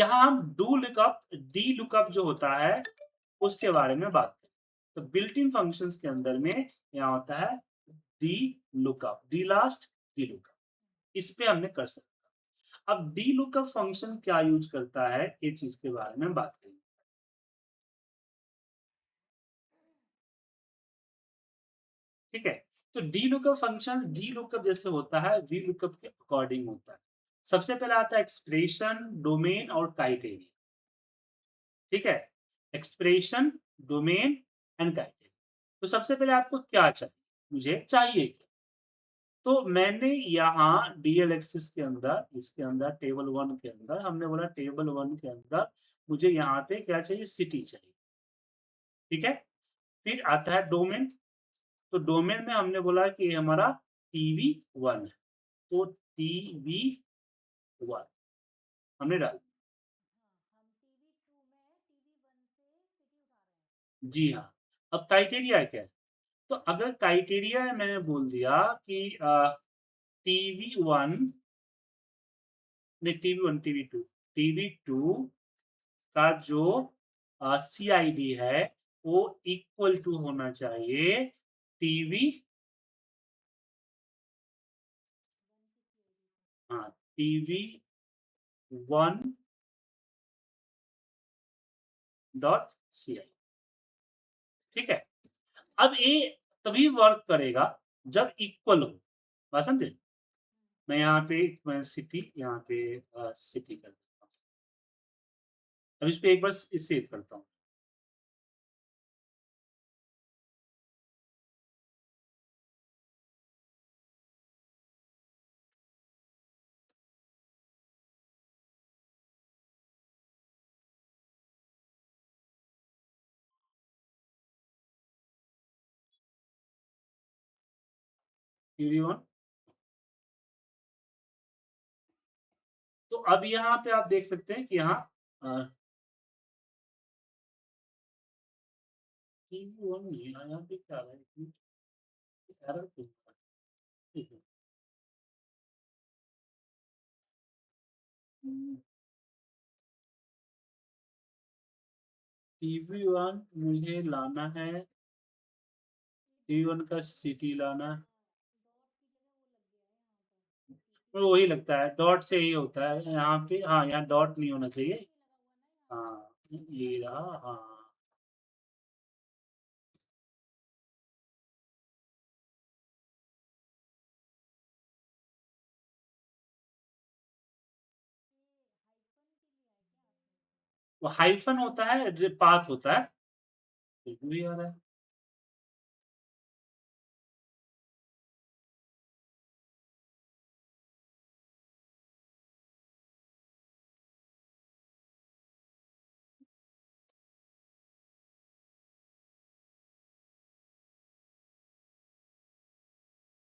यहाँ हम do lookup, D lookup जो होता है उसके बारे में बात करें। तो बिल्ट इन फंक्शंस के अंदर में यहाँ होता है D lookup, D last, D lookup. इस पे हमने कर सकते। अब डी लुकअप फंक्शन क्या यूज करता है, ये चीज के बारे में बात करेंगे। ठीक है, तो D lookup function D lookup जैसे होता है, वी लुकअप के अकॉर्डिंग होता है। सबसे पहले आता है एक्सप्रेशन, डोमेन और क्राइटेरिया। ठीक है, एक्सप्रेशन, डोमेन एंड क्राइटेरिया। तो सबसे पहले आपको क्या चाहिए, मुझे चाहिए क्या? तो मैंने यहाँ डीएल एक्सिस के अंदर, इसके अंदर टेबल वन के अंदर हमने बोला टेबल वन के अंदर मुझे यहाँ पे क्या चाहिए, सिटी चाहिए। ठीक है, फिर आता है डोमेन। तो डोमेन में हमने बोला कि ये हमारा टीवी वन है, तो टीवी वन हमने डाल। जी हाँ, अब क्राइटेरिया क्या है? तो अगर क्राइटेरिया मैंने बोल दिया कि टीवी वन, नहीं टीवी वन, टीवी टू का जो सीआईडी है वो इक्वल टू होना चाहिए टीवी, हाँ टीवी वन डॉट सीआईडी। ठीक है, अब ये तभी वर्क करेगा जब इक्वल हो। बात समझे? मैं यहाँ पे मैं सिटी, यहाँ पे सिटी कर देता हूँ। अब इस पे एक बार सेव करता हूँ। TV one. तो अब यहाँ पे आप देख सकते हैं कि यहाँ टीवी वन नहीं है, यहाँ पे क्या आ रहा है, एरर क्यों आ रहा है? ठीक है, टीवी वन मुझे लाना है, टीवी वन का सिटी लाना है। तो वही लगता है, डॉट से ही होता है यहाँ पे। हाँ, यहाँ डॉट नहीं होना चाहिए। हाँ, ये रहा। हाँ, वो हाइफन होता है, पाथ होता है। बिल्कुल भी आ रहा है।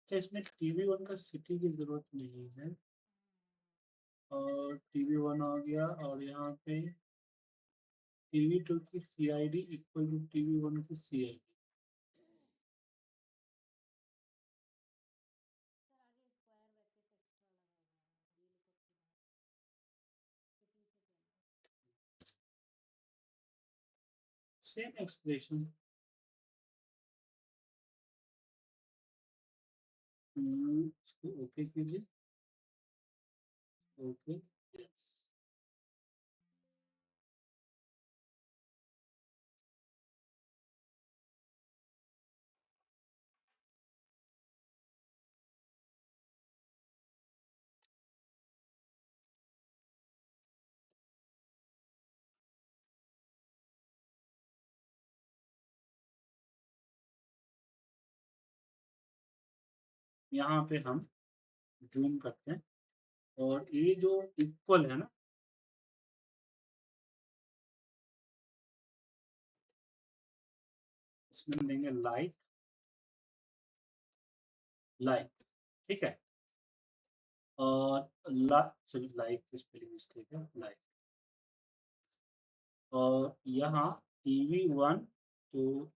अच्छा, इसमें टीवी वन का सिटी की जरूरत नहीं है, और टीवी वन आ गया, और यहाँ पे टीवी टू की CID equal to TV one की सीआईडी। Same expression. इसको ओके कीजिए। Okay, yes. यहाँ पे हम जूम करते हैं, और ये जो इक्वल है ना, इसमें हम देंगे लाइक, लाइक। ठीक है, और ला सॉरी, लाइक की स्पेलिंग मिस्टेक है, लाइक। और यहाँ टीवी वन तो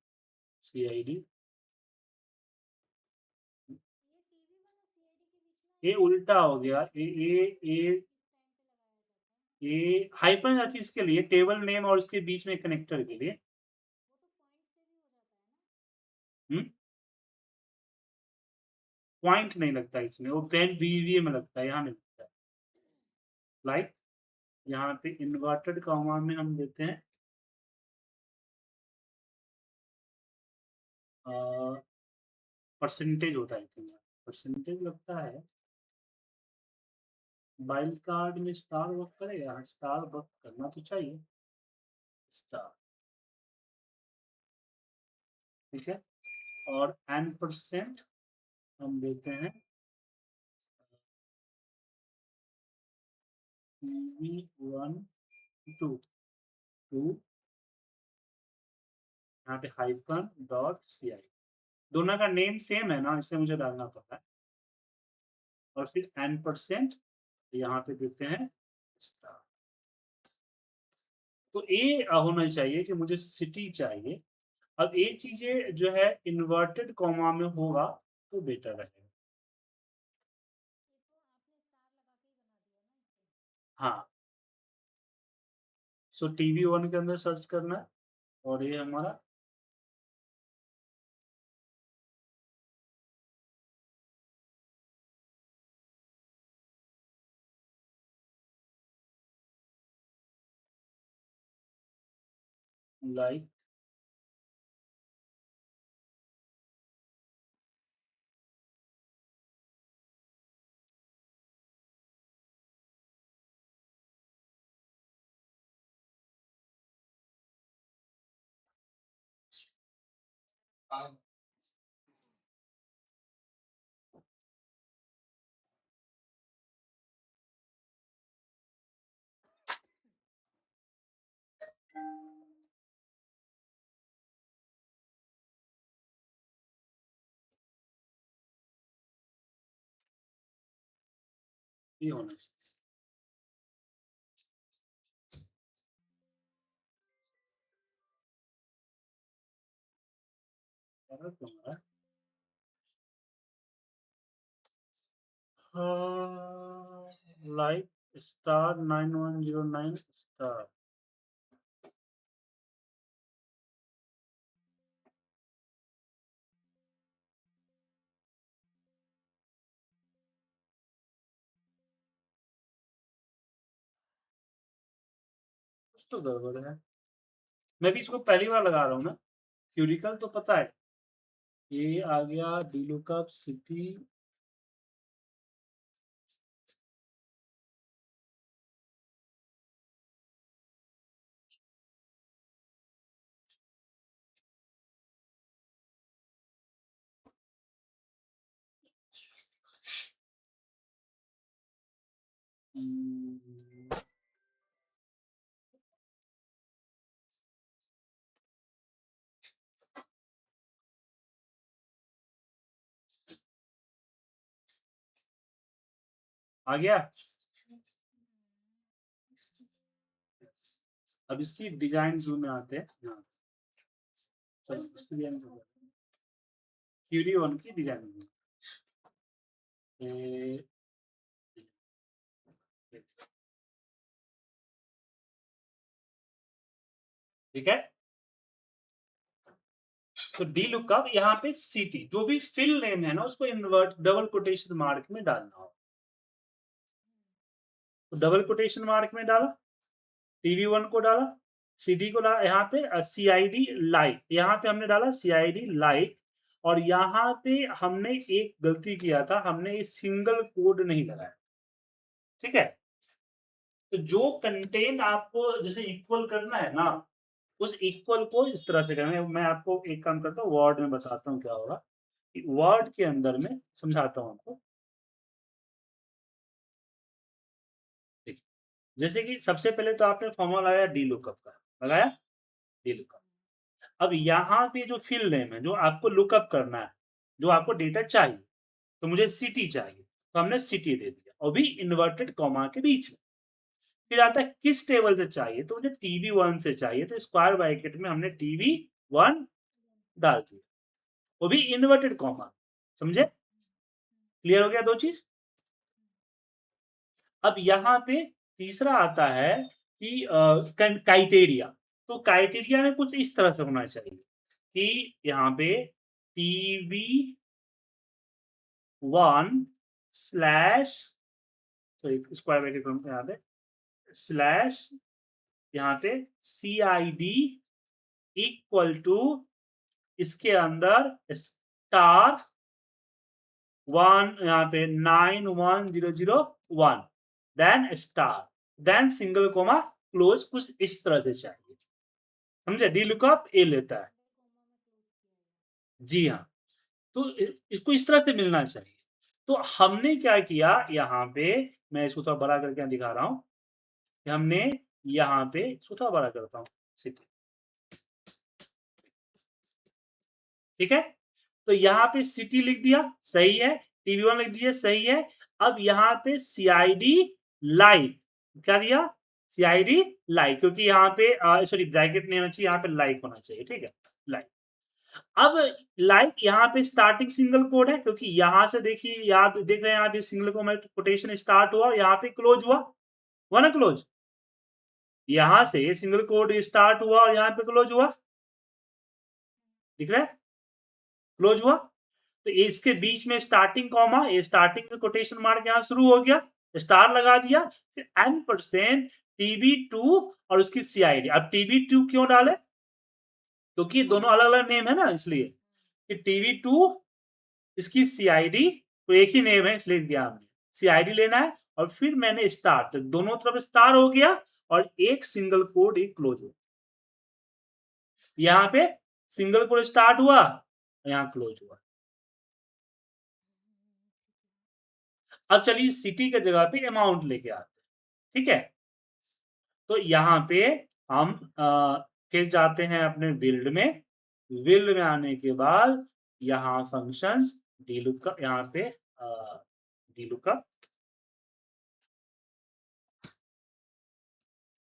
सीआईडी, ये उल्टा हो गया। ए ए ए ये हाइपन आती है इसके लिए, टेबल नेम और उसके बीच में कनेक्टर के लिए। पॉइंट नहीं लगता इसमें, वो पेन वीवीए में लगता है, यहाँ नहीं लगता है। लाइक यहाँ पे इन्वर्टेड कॉमा में हम देते हैं परसेंटेज होता है, परसेंटेज लगता है। वाइल्ड कार्ड में स्टार वर्क करेगा, स्टार वर्क करना तो चाहिए, स्टार, ठीक है। और n% हम देते हैं TV1 2 2, यहाँ पे -.ci, दोनों का नेम सेम है ना, इसलिए मुझे डालना पड़ता है। और फिर n% यहाँ पे देते हैं स्टार। तो ये होना चाहिए कि मुझे सिटी चाहिए। अब ये चीजें जो है इन्वर्टेड कॉमा में होगा तो बेटर रहेगा। हाँ, सो TV1 के अंदर सर्च करना है, और ये हमारा लाइक ये होना चाहिए। error क्यों आ रहा है? लाइक *9109 स्टार, कुछ तो गड़बड़ है। मैं भी इसको पहली बार लगा रहा हूँ ना, क्यूरिकल तो पता है। ये आ गया डीलुकअप सिटी, आ गया। अब इसकी डिजाइन व्यू में आते हैं। हाँ, चलो इसकी डिजाइन क्यूरी1 की डिजाइन व्यू। ठीक है, तो डी लुकअप यहाँ पे सिटी, जो भी फिल नेम है ना उसको इन्वर्ट डबल कोटेशन मार्क में डालना हो, तो डबल कोटेशन मार्क में डाला, TV1 को डाला, CD को डाला, यहाँ पे CID लाइक, यहाँ पे हमने डाला CID लाइक, और यहाँ पे हमने एक गलती किया था, हमने सिंगल कोड नहीं लगाया, ठीक है। तो जो कंटेंट आपको जैसे इक्वल करना है ना, उस इक्वल को इस तरह से करना है। मैं आपको एक काम करता हूँ, वर्ड में बताता हूँ क्या होगा। वर्ड के अंदर में समझाता हूँ आपको। देखिए, जैसे कि सबसे पहले तो आपने फॉर्मूला लगाया डी लुकअप का, लगाया डी लुकअप। अब यहाँ पे जो फिल नेम है, जो आपको लुकअप करना है, जो आपको डेटा चाहिए, तो मुझे सिटी चाहिए, तो हमने सिटी दे दिया, और भी इन्वर्टेड कॉमा के बीच में। फिर आता है किस टेबल से चाहिए, तो मुझे TV1 से चाहिए, तो स्क्वायर ब्रैकेट में हमने TV1 डाल दिया, वो भी इन्वर्टेड कॉमा। समझे? क्लियर हो गया दो चीज। अब यहाँ पे तीसरा आता है कि क्राइटेरिया। तो क्राइटेरिया में कुछ इस तरह से होना चाहिए कि यहाँ पे TV1 slash, sorry square bracket यहाँ पे स्लैश, यहाँ पे CID इक्वल टू इसके अंदर स्टार 1, यहाँ पे 91001, then star, then single comma close, कुछ इस तरह से चाहिए। समझे? डी लुकअप ए लेता है। जी हाँ, तो इसको इस तरह से मिलना चाहिए। तो हमने क्या किया यहाँ पे, मैं इसको थोड़ा बड़ा करके दिखा रहा हूँ। हमने यहाँ पे इसको थोड़ा बड़ा करता हूँ, ठीक है? तो यहाँ पे सिटी लिख दिया, सही है। TV1 लिख दिया, सही है। अब यहाँ पे CID लाइक, क्या दिया? CID लाइक, क्योंकि यहाँ पे सॉरी ब्रैकेट नहीं होना चाहिए, यहाँ पे लाइक होना चाहिए, ठीक है? लाइक। अब लाइक यहाँ पे स्टार्टिंग सिंगल कोड है, क्योंकि यहाँ से देखिए, याद देख रहे हैं यहाँ पे सिंगल कोटेशन स्टार्ट हुआ, यहाँ पे क्लोज हुआ ना क्लोज। यहाँ से सिंगल कोड स्टार्ट हुआ और यहाँ पे क्लोज हुआ, दिख रहा है? क्लोज हुआ। तो इसके बीच में स्टार्टिंग कॉमा, ये स्टार्टिंग में कोटेशन मार्क यहाँ शुरू हो गया, स्टार लगा दिया, फिर N% TB2 और उसकी CID। अब TB2 क्यों डाले? क्योंकि दोनों अलग अलग नेम है ना, इसलिए कि TB2 इसकी CID तो एक ही नेम है, इसलिए दिया हमने। CID लेना है और फिर मैंने स्टार, तो दोनों तरफ स्टार हो गया और एक सिंगल कोड एक क्लोज हो। यहाँ पे सिंगल कोड स्टार्ट हुआ, यहाँ क्लोज हुआ। अब चलिए सिटी के जगह पे अमाउंट लेके आते हैं, ठीक है? तो यहाँ पे हम फिर जाते हैं अपने बिल्ड में। बिल्ड में आने के बाद यहाँ फंक्शंस डीलुकअप, यहाँ पे डीलुकअप,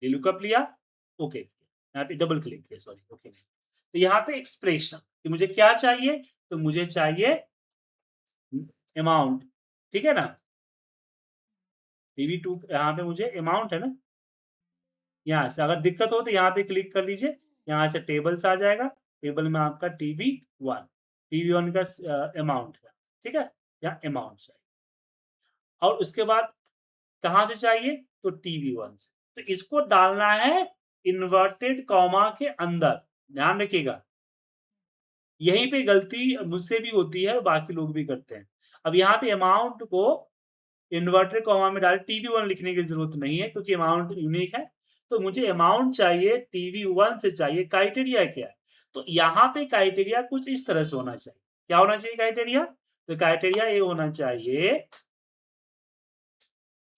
डीलुकअप लिया, ओके, यहाँ पे डबल क्लिक किया, सॉरी, ओके। तो यहाँ पे एक्सप्रेशन कि मुझे क्या चाहिए, तो मुझे चाहिए अमाउंट, ठीक है ना? TV2 यहाँ पे मुझे अमाउंट है ना, यहाँ से अगर दिक्कत हो तो यहाँ पे क्लिक कर लीजिए, यहाँ से टेबल्स आ जाएगा, टेबल में आपका TV1 का अमाउंट है, ठीक है? यहाँ अमाउंट चाहिए और उसके बाद कहाँ से चाहिए, तो TV1 से। तो इसको डालना है इन्वर्टेड कॉमा के अंदर, ध्यान रखिएगा। यहीं पे गलती मुझसे भी होती है, बाकी लोग भी करते हैं। अब यहाँ पे अमाउंट को इन्वर्टेड कॉमा में डाल, TV1 लिखने की जरूरत नहीं है क्योंकि अमाउंट यूनिक है। तो मुझे अमाउंट चाहिए TV1 से चाहिए। क्राइटेरिया क्या है? तो यहाँ पे क्राइटेरिया कुछ इस तरह से होना चाहिए। क्या होना चाहिए क्राइटेरिया? तो क्राइटेरिया ये होना चाहिए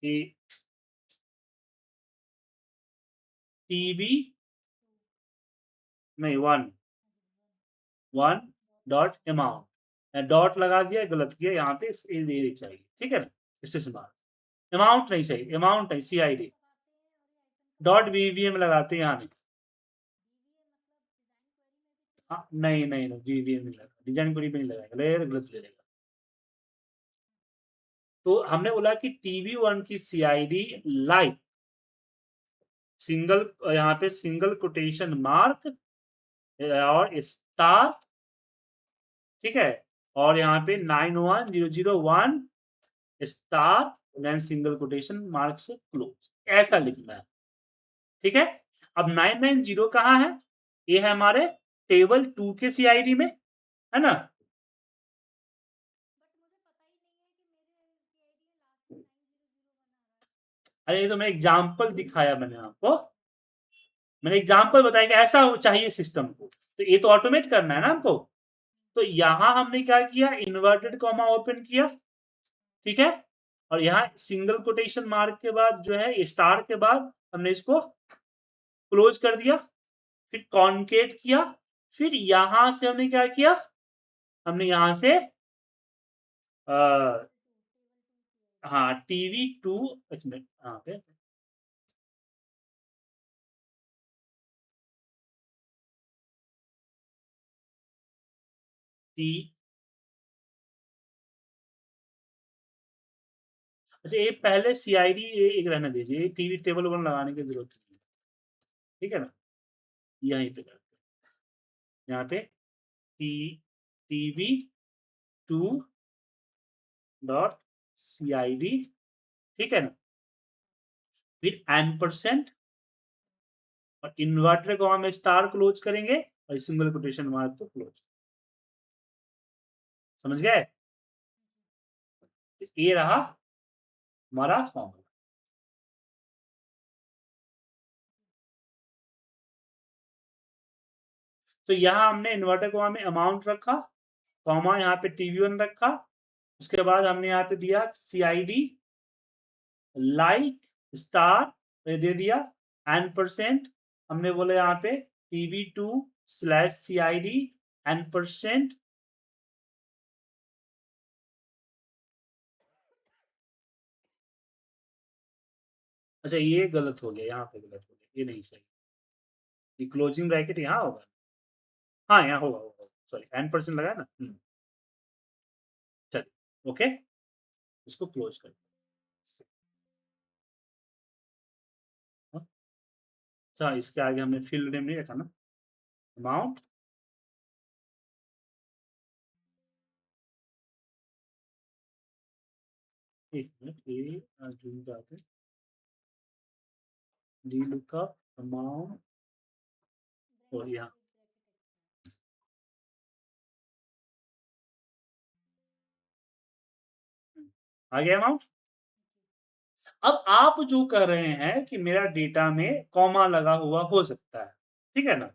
कि TV नहीं 1 डॉट अमाउंट, डॉट लगा दिया, गलत किया, यहाँ पे ये चाहिए, ठीक है ना? इससे बात, अमाउंट नहीं चाहिए, अमाउंट नहीं, CID डॉट VVM लगाते हैं यहाँ नहीं। नहीं नहीं नहीं, VVM नहीं लगा, डिजाइन क्वेरी पे नहीं लगाएगा, लगेगा गलत ले लेगा। तो हमने बोला कि TV1 की CID लाइक सिंगल, यहाँ पे सिंगल कोटेशन मार्क और स्टार, ठीक है? और यहाँ पे 91001 star, then single quotation mark से क्लोज, ऐसा लिखना है, ठीक है? अब 990 कहाँ है? ये है हमारे टेबल 2 के CID में, है ना? अरे ये तो मैं एग्जाम्पल दिखाया मैंने आपको, मैंने एग्जाम्पल बताया कि ऐसा चाहिए सिस्टम को, तो ये तो ऑटोमेट करना है ना हमको। तो यहां हमने क्या किया, इन्वर्टेड कॉमा ओपन किया, ठीक है? और यहाँ सिंगल कोटेशन मार्क के बाद जो है स्टार के बाद हमने इसको क्लोज कर दिया, फिर कॉन्केट किया, फिर यहां से हमने क्या किया, हमने यहां से आ, हाँ TV2, एक मिनट यहाँ पे टी, अच्छा, ये पहले सीआईडी एक रहने दीजिए, टीवी टेबल 1 लगाने की जरूरत नहीं है, ठीक है ना? यहीं पे करते हैं, यहाँ पे टी टीवी 2 डॉट सीआईडी, ठीक है ना? फिर एम्परसेंड और इन्वर्टर को हम स्टार क्लोज करेंगे और सिंगल कोटेशन मार्क को क्लोज। समझ गए? तो ये रहा हमारा फॉर्मूला। तो यहाँ हमने इन्वर्टर को में अमाउंट रखा, कॉमा यहाँ पे टीवी 1 रखा, उसके बाद हमने यहाँ पे दिया सीआईडी लाइक स्टार दे दिया, एन% हमने बोला यहाँ पे टीवी 2 स्लैश सीआईडी एन%। अच्छा, ये गलत हो गया, यहाँ पे गलत हो गया, ये नहीं सही, ये क्लोजिंग ब्रैकेट यहाँ होगा। हाँ, यहाँ होगा होगा, सॉरी एन% लगा ना। चलिए ओके, इसको क्लोज कर। अच्छा, इसके आगे हमने फील्ड नेम नहीं रखा ना, अमाउंट। एक मिनट, ये जूम जाते, डी लुकअप अमाउंट और यहाँ आ गया अमाउंट। अब आप जो कर रहे हैं कि मेरा डेटा में कॉमा लगा हुआ हो सकता है, ठीक है ना?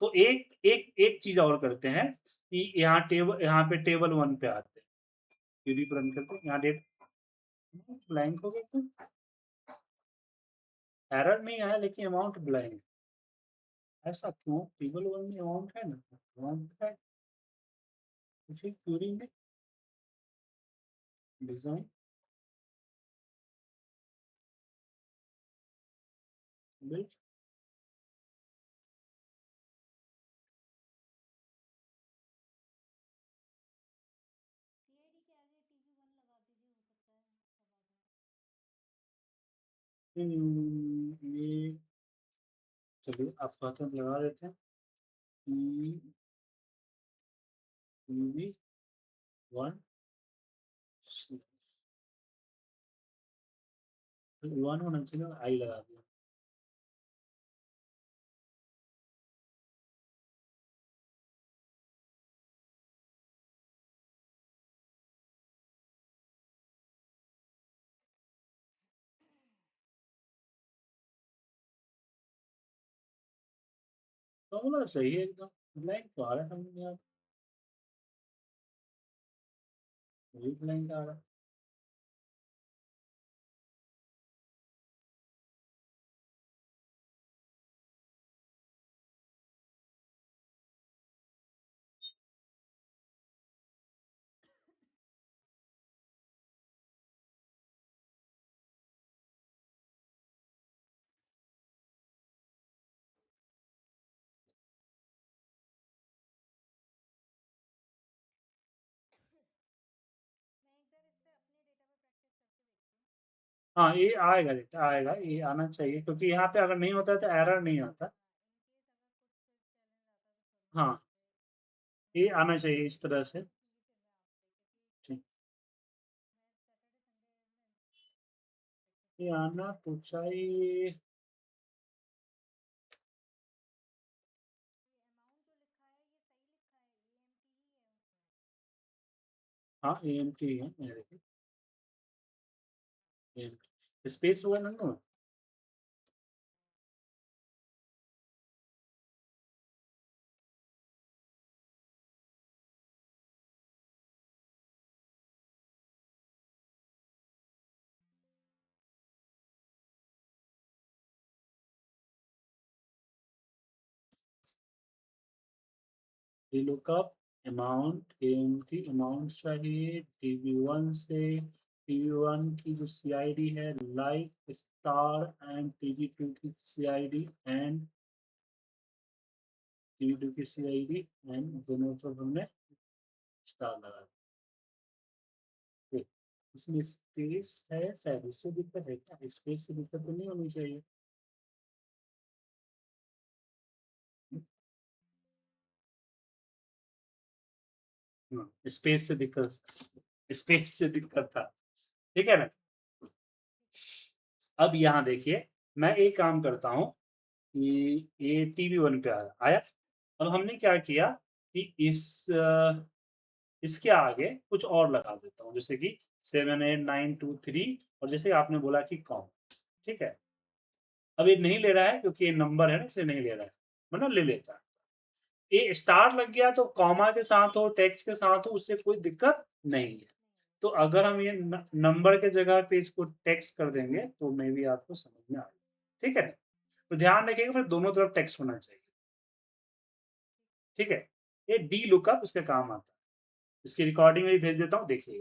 तो एक एक एक चीज और करते हैं कि यहाँ पे टेबल 1 पे आते हैं, क्वेरी रन करते हैं, यहाँ डेट ब्लैंक हो गया, तो एरर नहीं आया लेकिन अमाउंट ब्लैंक, ऐसा क्यों? टेबल 1 में अमाउंट है ना, अमाउंट है, तो फिर क्वेरी में डिजाइन बिल्ड। ये चलिए आप कहते हैं लगा देते हैं, टीवी 1 1 होना चाहिए, आई लगा दिया। फॉर्मूला सही है एकदम, ब्लैंक तो आ रहा है समझ में, वही ब्लैंक आ रहा है। हाँ, ये आएगा बेटा, आएगा, ये आना चाहिए क्योंकि यहाँ पे अगर नहीं होता तो एरर नहीं आता। हाँ, ये आना चाहिए इस तरह से। ठीक, ये आना तो चाहिए। हाँ, AMT है मेरे पे, AMT स्पेस हुआ ना। लुकअप अमाउंट, AMT अमाउंट चाहिए, टीवी 1 से टीवी 1 की जो CID है लाइक स्टार एंड टीवी 2 की CID एंड टीवी 2 की CID एंड दोनों तरफ हमने स्टार लगा दिया। इसमें स्पेस है शायद, इससे दिक्कत है क्या? स्पेस से दिक्कत तो नहीं होनी चाहिए। स्पेस से दिक्कत, स्पेस से दिक्कत था, ठीक है ना? अब यहाँ देखिए, मैं एक काम करता हूँ कि ये टीवी 1 पे आया। अब हमने क्या किया कि इसके आगे कुछ और लगा देता हूँ, जैसे कि 7 8 9 2 3, और जैसे आपने बोला कि कॉम, ठीक है? अब ये नहीं ले रहा है क्योंकि ये नंबर है ना, इसलिए नहीं ले रहा है, वरना ले लेता। ये स्टार लग गया तो कॉमा के साथ हो, टेक्स्ट के साथ हो, उससे कोई दिक्कत नहीं है। तो अगर हम ये नंबर के जगह पे इसको टेक्स्ट कर देंगे तो मे बी आपको समझ में आएगा, ठीक है? तो ध्यान रखिएगा फिर दोनों तरफ टेक्स्ट होना चाहिए, ठीक है? ये डी लुकअप उसके काम आता है। इसकी रिकॉर्डिंग भी भेज देता हूँ, देखिए।